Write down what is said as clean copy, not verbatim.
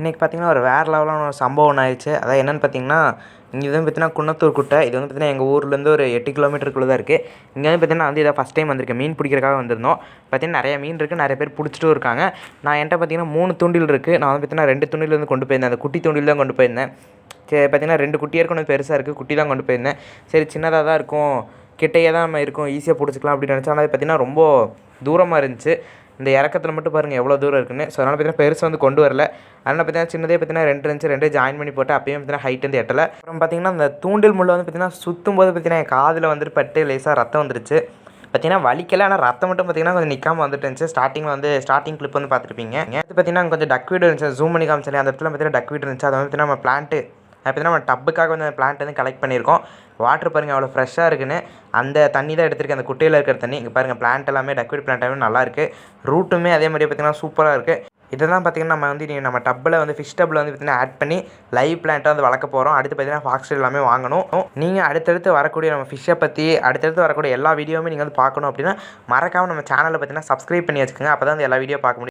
இன்றைக்கி பார்த்திங்கன்னா ஒரு வேறு லெவலான ஒரு சம்பவம் ஒன்று ஆயிடுச்சு. அதான் என்னென்னு பார்த்தீங்கன்னா, இங்கே வந்து பார்த்தீங்கன்னா குன்னத்தூர் குட்டை. இது வந்து பார்த்தீங்கன்னா எங்கள் ஊர்லேருந்து ஒரு 8 கிலோமீட்டருக்குள்ளே தான் இருக்குது. இங்கே வந்து பார்த்தீங்கன்னா நான் வந்து இதான் ஃபஸ்ட் டைம் வந்திருக்கேன். மீன் பிடிக்கிறதுக்காக வந்திருந்தோம். பார்த்தீங்கன்னா நிறைய மீன் இருக்குது, நிறைய பேர் பிடிச்சிட்டும் இருக்காங்க. என்கிட்ட பார்த்தீங்கன்னா 3 தூண்டில் இருக்குது. நான் வந்து பார்த்தீங்கன்னா 2 தூண்டில் வந்து கொண்டு போயிருந்தேன். அந்த குட்டி தூண்டில் தான் கொண்டு போயிருந்தேன். சரி பார்த்தீங்கன்னா 2 குட்டியாக இருக்கும், ஒன்று பெருசாக இருக்குது. குட்டி தான் கொண்டு போயிருந்தேன். சரி சின்னதாக தான் இருக்கும், கிட்டையே தான் நம்ம இருக்கும், ஈஸியாக பிடிச்சிக்கலாம் அப்படின்னு நினச்சா. ஆனால் பார்த்தீங்கன்னா ரொம்ப தூரமாக இருந்துச்சு. இந்த இறக்கத்தில் மட்டும் பாருங்கள் எவ்வளோ தூரம் இருக்குன்னு. ஸோ அதனால் பார்த்தீங்கன்னா பெருசாக வந்து கொண்டு வரல. அதனால் பார்த்தீங்கன்னா சின்னதே பார்த்தீங்கன்னா 2 இருந்துச்சு, 2 ஜாயின் பண்ணி போட்டு அப்பயும் பார்த்தீங்கன்னா ஹைட் வந்து எட்டலை. அப்புறம் பார்த்தீங்கன்னா அந்த தூண்டில் முள்ளை வந்து பார்த்தீங்கன்னா சுற்றும் போது பார்த்தீங்கன்னா என் காதில் வந்துட்டு பட்டு லேசாக ரத்தம் வந்துருச்சு. பார்த்தீங்கன்னா வலிக்கலை, ஆனால் ரத்தம் மட்டும் பார்த்தீங்கன்னா கொஞ்சம் நிற்காமல் வந்துட்டு இருந்துச்சு. ஸ்டார்டிங் கிளிப் வந்து பார்த்துருப்பீங்க. அடுத்து பார்த்தீங்கன்னா கொஞ்சம் டக் வீடு இருந்துச்சு, ஜூம் பண்ணி காமிச்சேன். அந்த இடத்துல பார்த்தீங்கன்னா டக் வீடு இருந்துச்சு. அதை வந்து பார்த்தீங்கன்னா நம்ம பிளான்ட்டு பார்த்தீங்கன்னா நம்ம டப்புக்காக வந்து பிளான்ட் வந்து கலெக்ட் பண்ணியிருக்கோம். வாட்டர் பாருங்கள் எவ்வளோ ஃப்ரெஷ்ஷாக இருக்குன்னு. அந்த தண்ணி தான் எடுத்துருக்கேன், அந்த குட்டையில் இருக்கிற தண்ணி. இங்கே பாருங்கள் பிளான்ட் எல்லாமே டக்வீட் பிளான்ட் எல்லாமே நல்லாயிருக்கு. ரூட்டுமே அதே மாதிரியே பார்த்தீங்கன்னா சூப்பராக இருக்குது. இதெல்லாம் பார்த்தீங்கன்னா நம்ம வந்து நம்ம டப்பில் வந்து ஃபிஷ் டப்பில் வந்து பார்த்தீங்கன்னா ஆட் பண்ணி லைவ் பிளான்ட்டாக வந்து வளர்க்க போகிறோம். அடுத்து பார்த்தீங்கன்னா ஃபாக்ஸ்டர் எல்லாமே வாங்கணும். நீங்கள் அடுத்தடுத்து வரக்கூடிய நம்ம ஃபிஷ்ஷை பற்றி அடுத்தடுத்து வரக்கூடிய எல்லா வீடியோவுமே நீங்கள் வந்து பார்க்கணும் அப்படின்னா மறக்காமல் நம்ம சேனலில் பார்த்தீங்கன்னா சப்ஸ்கிரைப் பண்ணி வச்சுக்கோங்க. அப்போ தான் அந்த எல்லா வீடியோ பார்க்க முடியும்.